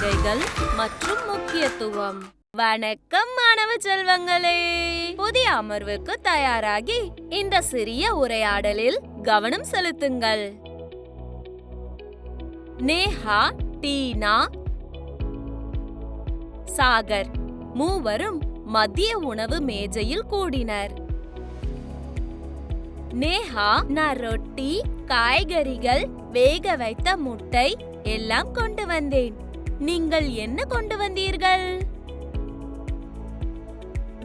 வகைகள் மற்றும் முக்கியத்துவம். வணக்கம் மாணவ செல்வங்களே, புதிய அமர்வுக்கு தயாராகி இந்த சிறிய உரையாடலில் கவனம் செலுத்துங்கள். நேஹா, டீனா, சாகர் மூவரும் மதிய உணவு மேஜையில் கூடினர். நேஹா, நான் ரொட்டி, காய்கறிகள், வேக வைத்த முட்டை எல்லாம் கொண்டு வந்தேன். நீங்கள் என்ன கொண்டு வந்தீர்கள்?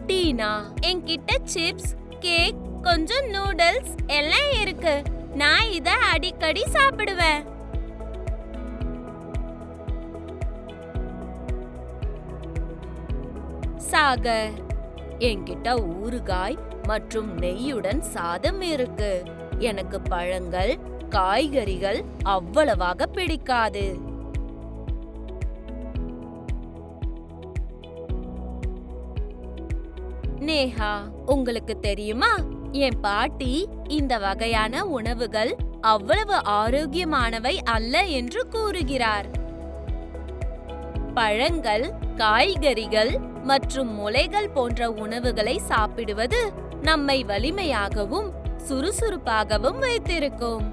டீனா, என்கிட்ட சிப்ஸ், கேக், கொஞ்சம் நூடுல்ஸ் எல்லாம் இருக்கு. நான் இத அடிக்கடி சாப்பிடுவேன். சாகர், என்கிட்ட ஊறுகாய் மற்றும் நெய்யுடன் சாதம் இருக்கு. எனக்கு பழங்கள், காய்கறிகள் அவ்வளவாக பிடிக்காது. நேஹா, உங்களுக்கு தெரியுமா, என் பாட்டி இந்த வகையான உணவுகள் அவ்வளவு ஆரோக்கியமானவை அல்ல என்று கூறுகிறார். பழங்கள், காய்கறிகள் மற்றும் முளைகள் போன்ற உணவுகளை சாப்பிடுவது நம்மை வலிமையாகவும் சுறுசுறுப்பாகவும் வைத்திருக்கும்.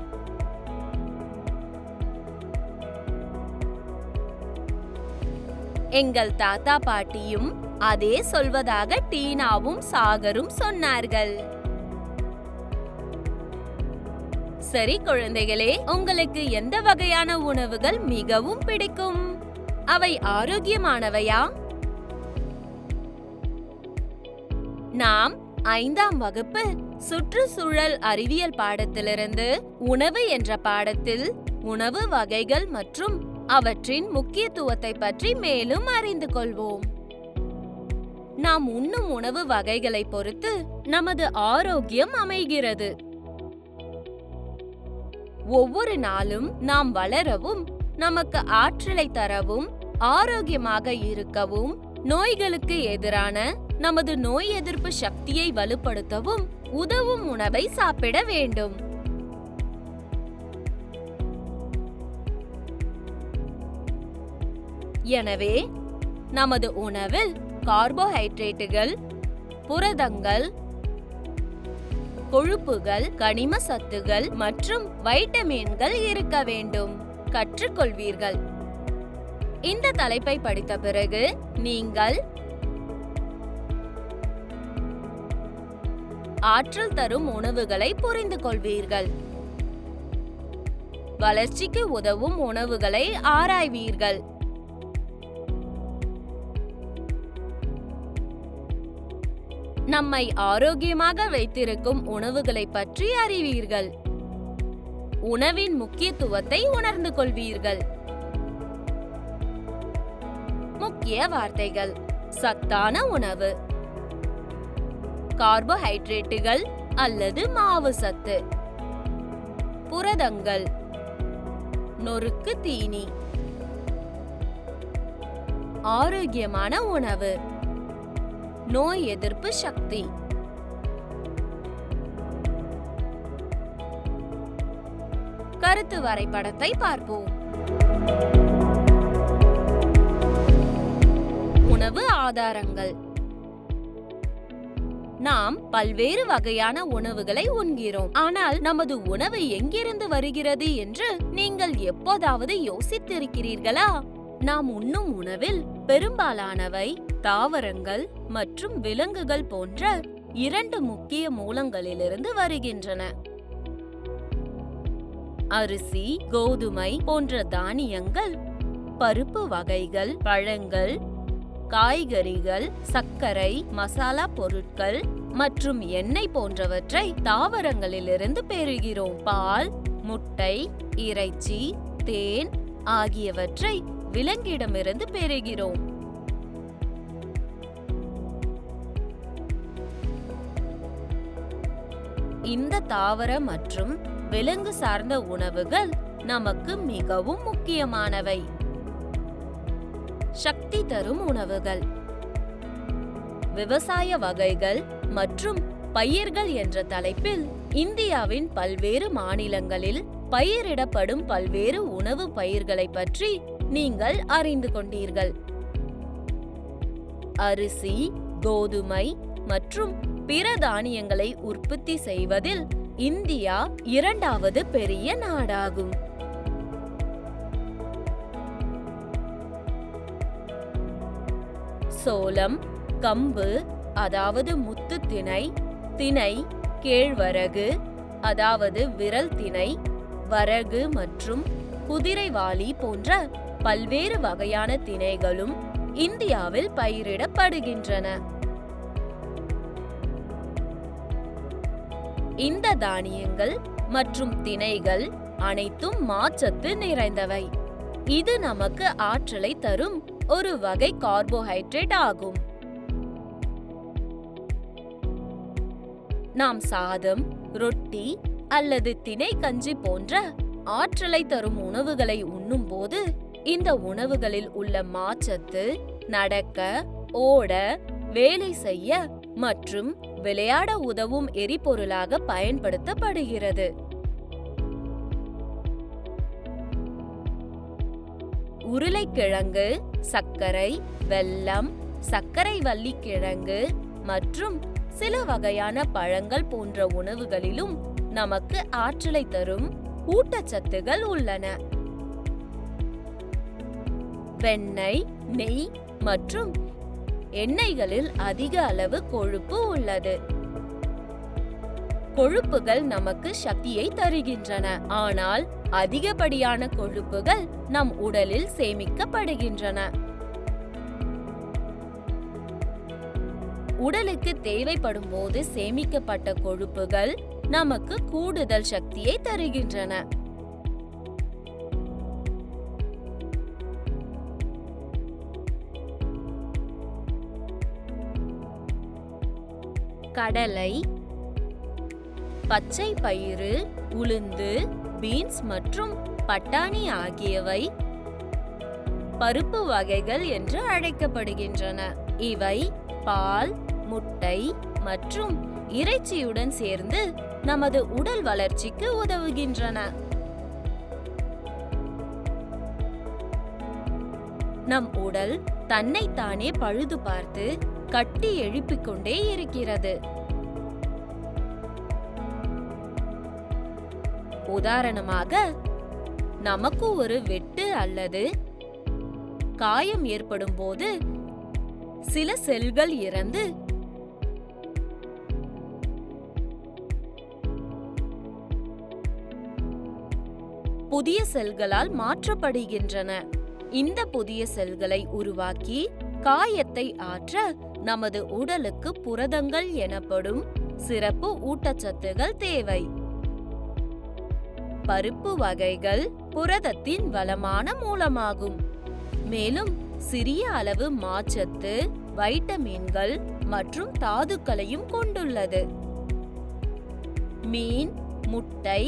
எங்கள் தாத்தா பாட்டியும் அதே சொல்வதாக டீனாவும் சாகரும் சொன்னார்கள். சரி குழந்தைகளே, உங்களுக்கு எந்த வகையான உணவுகள் மிகவும் பிடிக்கும்? அவை ஆரோக்கியமானவையா? நாம் 5ஆம் வகுப்பு சுற்றுச்சூழல் அறிவியல் பாடத்திலிருந்து உணவு என்ற பாடத்தில் உணவு வகைகள் மற்றும் அவற்றின் முக்கியத்துவத்தை பற்றி மேலும் அறிந்து கொள்வோம். நாம் உண்ணும் உணவு வகைகளை பொறுத்து நமது ஆரோக்கியம் அமைகிறது. ஒவ்வொரு நாளும் நாம் வளரவும், நமக்கு ஆற்றலை தரவும், ஆரோக்கியமாக இருக்கவும், நோய்களுக்கு எதிரான நமது நோய் எதிர்ப்பு சக்தியை வலுப்படுத்தவும் உதவும் உணவை சாப்பிட வேண்டும். எனவே நமது உணவில் கார்போஹைட்ரேட்டுகள், புரதங்கள், கொழுப்புகள், கனிம சத்துகள் மற்றும் வைட்டமின்கள் இருக்க வேண்டும். கற்றுக்கொள்வீர்கள். இந்த தலைப்பை படித்த பிறகு நீங்கள் ஆற்றல் தரும் உணவுகளை புரிந்து கொள்வீர்கள். வளர்ச்சிக்கு உதவும் உணவுகளை ஆராய்வீர்கள். நம்மை ஆரோக்கியமாக வைத்திருக்கும் உணவுகளை பற்றி அறிவீர்கள். உணவின் முக்கியத்துவத்தை உணர்ந்து கொள்வீர்கள். முக்கிய வார்த்தைகள்: சத்தான உணவு, கார்போஹைட்ரேட்டுகள் அல்லது மாவு சத்து, புரதங்கள், நொறுக்கு தீனி, ஆரோக்கியமான உணவு, நோய் எதிர்ப்பு சக்தி. கருத்து வரைபடத்தை பார்ப்போம். உணவு ஆதாரங்கள். நாம் பல்வேறு வகையான உணவுகளை உண்கிறோம். ஆனால் நமது உணவு எங்கிருந்து வருகிறது என்று நீங்கள் எப்போதாவது யோசித்திருக்கிறீர்களா? நாம் உண்ணும் உணவில் பெரும்பாலானவை தாவரங்கள் மற்றும் விலங்குகள் போன்ற 2 முக்கிய மூலங்களிலிருந்து வருகின்றன. அரிசி, கோதுமை போன்ற தானியங்கள், பருப்பு வகைகள், பழங்கள், காய்கறிகள், சர்க்கரை, மசாலா பொருட்கள் மற்றும் எண்ணெய் போன்றவற்றை தாவரங்களிலிருந்து பெறுகிறோம். பால், முட்டை, இறைச்சி, தேன் ஆகியவற்றை விலங்கிடமிருந்து பெறுகிறோம். இந்த தாவர மற்றும் விலங்கு சார்ந்த உணவுகள் நமக்கு மிகவும் முக்கியமானவை. சக்தி தரும் உணவுகள். விவசாய வகைகள் மற்றும் பயிர்கள் என்ற தலைப்பில் இந்தியாவின் பல்வேறு மாநிலங்களில் பயிரிடப்படும் பல்வேறு உணவு பயிர்களை பற்றி நீங்கள் அறிந்து கொண்டீர்கள். அரிசி, கோதுமை மற்றும் பிற தானியங்களை உற்பத்தி செய்வதில் இந்தியா 2வது பெரிய நாடாகும். சோளம், கம்பு அதாவது முத்து திணை, திணை, கேழ்வரகு அதாவது விரல் திணை, வரகு மற்றும் குதிரைவாலி போன்ற பல்வேறு வகையான திணைகளும் இந்தியாவில் பயிரிடப்படுகின்றன. இந்த தானியங்கள் மற்றும் திணைகள் அனைத்தும் மாச்சத்து நிறைந்தவை. இது நமக்கு ஆற்றலை தரும் ஒரு வகை கார்போஹைட்ரேட் ஆகும். நாம் சாதம், ரொட்டி அல்லது திணை கஞ்சி போன்ற ஆற்றலை தரும் உணவுகளை உண்ணும் போது இந்த உணவுகளில் உள்ள மாச்சத்து நடக்க, ஓட, வேலை செய்ய மற்றும் விளையாட உதவும் எரிபொருளாக பயன்படுத்தப்படுகிறது. உருளைக்கிழங்கு, சர்க்கரை, வெல்லம், சர்க்கரை வள்ளி கிழங்கு மற்றும் சில வகையான பழங்கள் போன்ற உணவுகளிலும் நமக்கு ஆற்றலை தரும் ஊட்டச்சத்துகள் உள்ளன. வெண்ணெய், நெய் மற்றும் எண்ணெய்களில் அதிக அளவு கொழுப்பு உள்ளது. கொழுப்புகள் நமக்கு சக்தியை தருகின்றன, ஆனால் அதிகப்படியான கொழுப்புகள் நம் உடலில் சேமிக்கப்படுகின்றன. உடலுக்கு தேவைப்படும் போது சேமிக்கப்பட்ட கொழுப்புகள் நமக்கு கூடுதல் சக்தியை தருகின்றன. கடலை, பச்சை பயிறு, உளுந்து, பீன்ஸ் மற்றும் பட்டாணி ஆகியவை பருப்பு வகைகள் என்று அழைக்கப்படுகின்றன. இவை பால், முட்டை மற்றும் இறைச்சியுடன் சேர்ந்து நமது உடல் வளர்ச்சிக்கு உதவுகின்றன. நம் உடல் தன்னைத்தானே பழுது பார்த்து கட்டி எழுப்பிக் கொண்டே இருக்கிறது. உதாரணமாக, நமக்கு ஒரு வெட்டு அல்லது காயம் ஏற்படும் போது சில செல்கள் இறந்து புதிய செல்களால் மாற்றப்படுகின்றன. இந்த புதிய செல்களை உருவாக்கி காயத்தை ஆற்ற நமது உடலுக்கு புரதங்கள் எனப்படும் சிறப்பு ஊட்டச்சத்துகள் தேவை. பருப்பு வகைகள் புரதத்தின் வளமான மூலமாகும். மேலும் சிறிய அளவு மாச்சத்து, வைட்டமின்கள் மற்றும் தாதுக்களையும் கொண்டுள்ளது. மீன், முட்டை,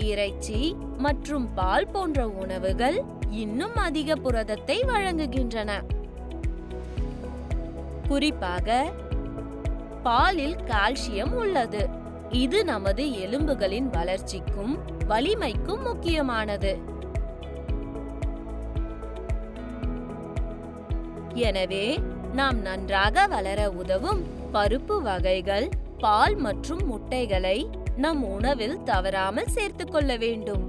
இறைச்சி மற்றும் பால் போன்ற உணவுகள் இன்னும் அதிக புரதத்தை வழங்குகின்றன. குறிப்பாக பாலில் கால்சியம் உள்ளது. இது நமது எலும்புகளின் வளர்ச்சிக்கும் வலிமைக்கும் முக்கியமானது. எனவே நாம் நன்றாக வளர உதவும் பருப்பு வகைகள், பால் மற்றும் முட்டைகளை நம் உணவில் தவறாமல் சேர்த்துக் கொள்ள வேண்டும்.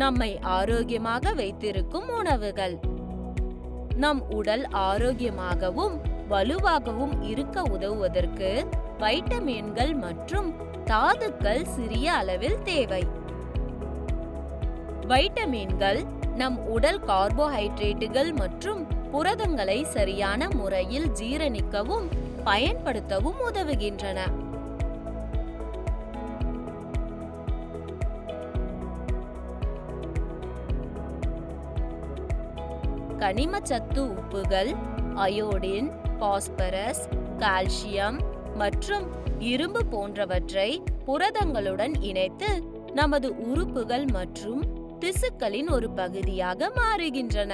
நம்மை ஆரோக்கியமாக வைத்திருக்கும் உணவுகள். நம் உடல் ஆரோக்கியமாகவும் வலுவாகவும் இருக்க உதவுவதற்கு வைட்டமின்கள் மற்றும் தாதுக்கள் சிறிய அளவில் தேவை. வைட்டமின்கள் நம் உடல் கார்போஹைட்ரேட்டுகள் மற்றும் புரதங்களை சரியான முறையில் ஜீரணிக்கவும் பயன்படுத்தவும் உதவுகின்றன. கனிமச்சத்து உப்புகள் அயோடின், பாஸ்பரஸ், கால்சியம் மற்றும் இரும்பு போன்றவற்றை புரதங்களுடன் இணைத்து நமது உறுப்புகள் மற்றும் திசுக்களின் ஒரு பகுதியாக மாறுகின்றன.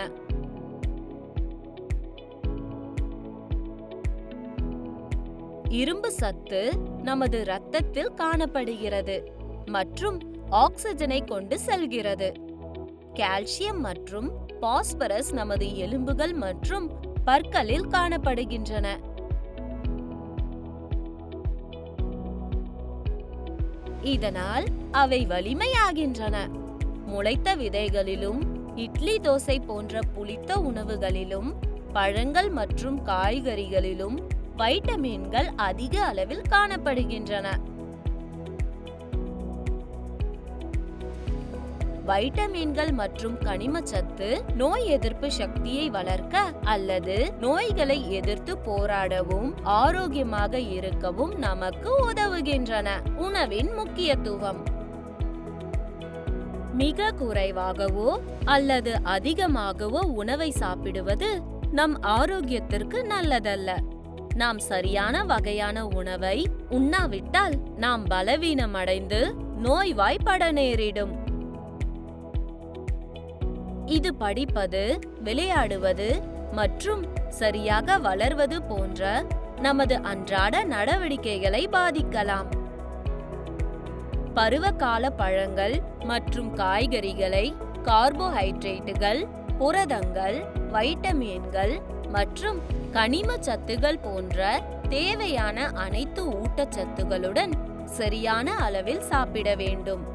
இரும்பு சத்து நமது இரத்தத்தில் காணப்படுகிறது மற்றும் ஆக்சிஜனை கொண்டு செல்கிறது. கால்சியம் மற்றும் பாஸ்பரஸ் நமது எலும்புகள் மற்றும் பற்களில் காணப்படுகின்றன. இதனால் அவை வலிமையாகின்றன. முளைத்த விதைகளிலும் இட்லி தோசை போன்ற புளித்த உணவுகளிலும் பழங்கள் மற்றும் காய்கறிகளிலும் வைட்டமின்கள் அதிக அளவில் காணப்படுகின்றன. வைட்டமின்கள் மற்றும் கனிமச்சத்து நோய் எதிர்ப்பு சக்தியை வளர்க்க அல்லது நோய்களை எதிர்த்து போராடவும் ஆரோக்கியமாக இருக்கவும் நமக்கு உதவுகின்றன. உணவின் முக்கியத்துவம். மிக குறைவாகவோ அல்லது அதிகமாகவோ உணவை சாப்பிடுவது நம் ஆரோக்கியத்திற்கு நல்லதல்ல. நாம் சரியான வகையான உணவை உண்ணாவிட்டால் நாம் பலவீனமடைந்து நோய்வாய்ப்பட நேரிடும். இது படிப்பது, விளையாடுவது மற்றும் சரியாக வளர்வது போன்ற நமது அன்றாட நடவடிக்கைகளை பாதிக்கலாம். பருவகால பழங்கள் மற்றும் காய்கறிகளை கார்போஹைட்ரேட்டுகள், புரதங்கள், வைட்டமின்கள் மற்றும் கனிம சத்துகள் போன்ற தேவையான அனைத்து ஊட்டச்சத்துகளுடன் சரியான அளவில் சாப்பிட வேண்டும்.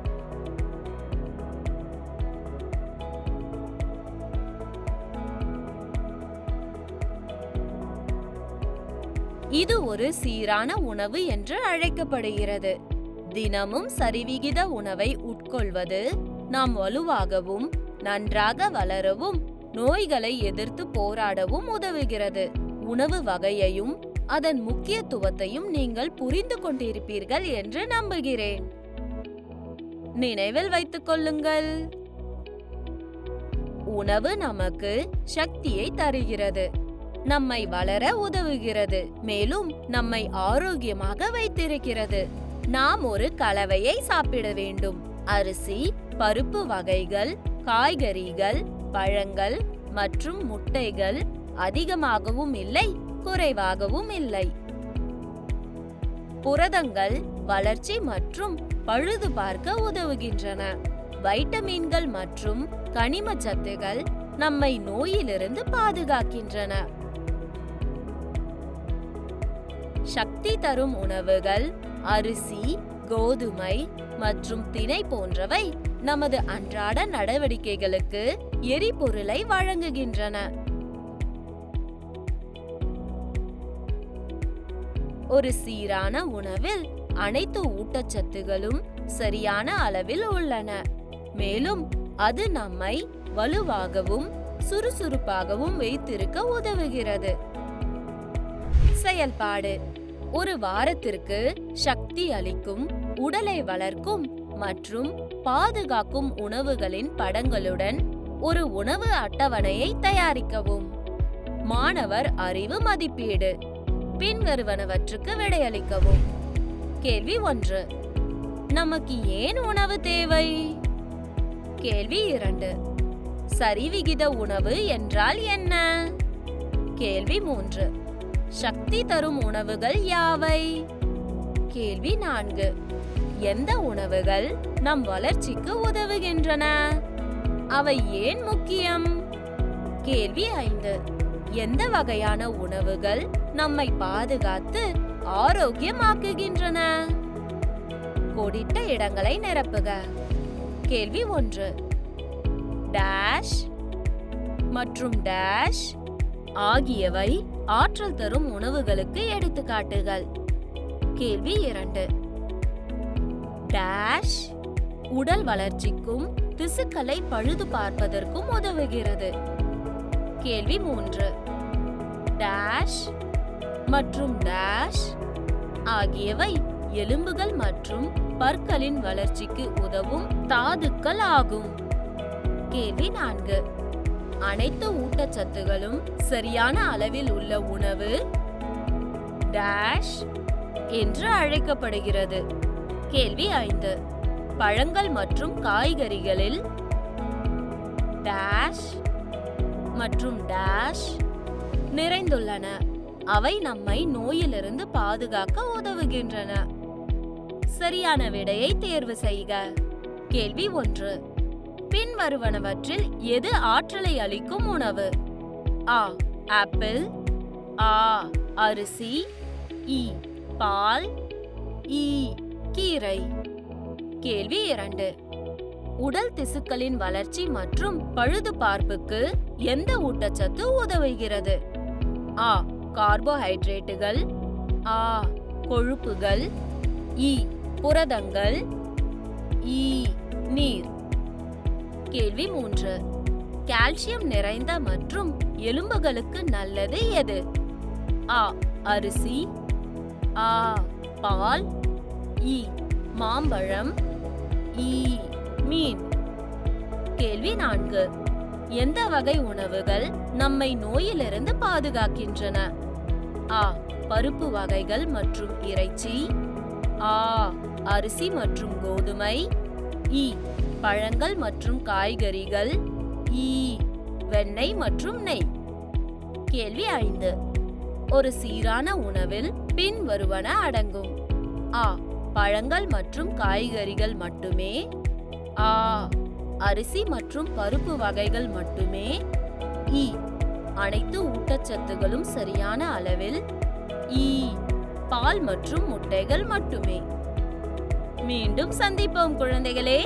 இது ஒரு சீரான உணவு என்று அழைக்கப்படுகிறது. தினமும் சரிவிகித உணவை உட்கொள்வது நாம் வலுவாகவும் நன்றாக வளரவும் நோய்களை எதிர்த்து போராடவும் உதவுகிறது. உணவு வகையையும் அதன் முக்கியத்துவத்தையும் நீங்கள் புரிந்து கொண்டிருப்பீர்கள் என்று நம்புகிறேன். நினைவில் வைத்துக் கொள்ளுங்கள், உணவு நமக்கு சக்தியை தருகிறது, நம்மை வளர உதவுகிறது, மேலும் நம்மை ஆரோக்கியமாக வைத்திருக்கிறது. நாம் ஒரு கலவையை சாப்பிட வேண்டும். அரிசி, பருப்பு வகைகள், காய்கறிகள், பழங்கள் மற்றும் முட்டைகள் அதிகமாகவும் இல்லை, குறைவாகவும் இல்லை. புரதங்கள் வளர்ச்சி மற்றும் பழுது பார்க்க உதவுகின்றன. வைட்டமின்கள் மற்றும் கனிம சத்துகள் நம்மை நோயிலிருந்து பாதுகாக்கின்றன. சக்தி தரும் உணவுகள் அரிசி, கோதுமை மற்றும் திணை போன்றவை நமது அன்றாட நடவடிக்கைகளுக்கு எரிபொருளை வழங்குகின்றன. ஒரு சீரான உணவில் அனைத்து ஊட்டச்சத்துகளும் சரியான அளவில் உள்ளன, மேலும் அது நம்மை வலுவாகவும் சுறுசுறுப்பாகவும் வைத்திருக்க உதவுகிறது. செயல்பாடு. ஒரு வாரத்திற்கு சக்தி அளிக்கும், உடலை வளர்க்கும் மற்றும் பாதுகாக்கும் உணவுகளின் படங்களுடன் ஒரு உணவு அட்டவணையை தயாரிக்கவும். மாணவர் அறிவு மதிப்பீடு. பின்வருவனவற்றுக்கு விடையளிக்கவும். கேள்வி 1. நமக்கு ஏன் உணவு தேவை? கேள்வி 2. சரிவிகித உணவு என்றால் என்ன? கேள்வி 3. சக்தி தரும் உணவுகள் யாவை? கேள்வி 4. எந்த உணவுகள் நம் வளர்ச்சிக்கு உதவுகின்றன? அவை ஏன் முக்கியம்? கேள்வி 5. எந்த வகையான உணவுகள் நம்மை பாதுகாத்து ஆரோக்கியமாக்குகின்றன? கோடிட்ட இடங்களை நிரப்புக. கேள்வி 1. டேஷ் மற்றும் டேஷ் ஆகியவை ஆற்றல் தரும் உணவுகளுக்கு எடுத்துக்காட்டுகள். கேள்வி 2. டேஷ் உடல் வளர்ச்சிக்கும் திசுக்களை பழுது பார்ப்பதற்கும் உதவுகிறது. கேள்வி 3. டேஷ் மற்றும் டேஷ் ஆகியவை எலும்புகள் மற்றும் பற்களின் வளர்ச்சிக்கு உதவும் தாதுக்கள் ஆகும். கேள்வி 4. அனைத்து ஊட்டச்சத்துகளும் சரியான அளவில் உள்ள உணவு டேஷ் என்று அழைக்கப்படுகிறது. கேள்வி 5. பழங்கள் மற்றும் காய்கறிகளில் டேஷ் மற்றும் டேஷ் நிறைந்துள்ளன. அவை நம்மை நோயிலிருந்து பாதுகாக்க உதவுகின்றன. சரியான விடையை தேர்வு செய்க. கேள்வி 1. பின்வருவனவற்றில் எது ஆற்றலை அளிக்கும் உணவு? ஆ ஆப்பிள், ஆ அரிசி, இ பால், இ கீரை. கேள்வி 2. உடல் திசுக்களின் வளர்ச்சி மற்றும் பழுதுபார்ப்புக்கு எந்த ஊட்டச்சத்து உதவுகிறது? ஆ கார்போஹைட்ரேட்டுகள், ஆ கொழுப்புகள், இ புரதங்கள், இ நீர். கேள்வி 3. கால்சியம் நிறைந்த மற்றும் எலும்புகளுக்கு நல்லது எது? ஆ அரிசி, ஆ பால், இ மாம்பழம், இ மீன். கேள்வி 4. எந்த வகை உணவுகள் நம்மை நோயிலிருந்து பாதுகாக்கின்றன? ஆ பருப்பு வகைகள் மற்றும் இறைச்சி, ஆ அரிசி மற்றும் கோதுமை, இ பழங்கள் மற்றும் காய்கறிகள், இ வெண்ணெய் மற்றும் நெய். கேள்வி 5. ஒரு சீரான உணவில் பின்வருவன அடங்கும். ஆ பழங்கள் மற்றும் காய்கறிகள் மட்டுமே, ஆ அரிசி மற்றும் பருப்பு வகைகள் மட்டுமே, இ அனைத்து ஊட்டச்சத்துகளும் சரியான அளவில், இ பால் மற்றும் முட்டைகள் மட்டுமே. மீண்டும் சந்திப்போம் குழந்தைகளே.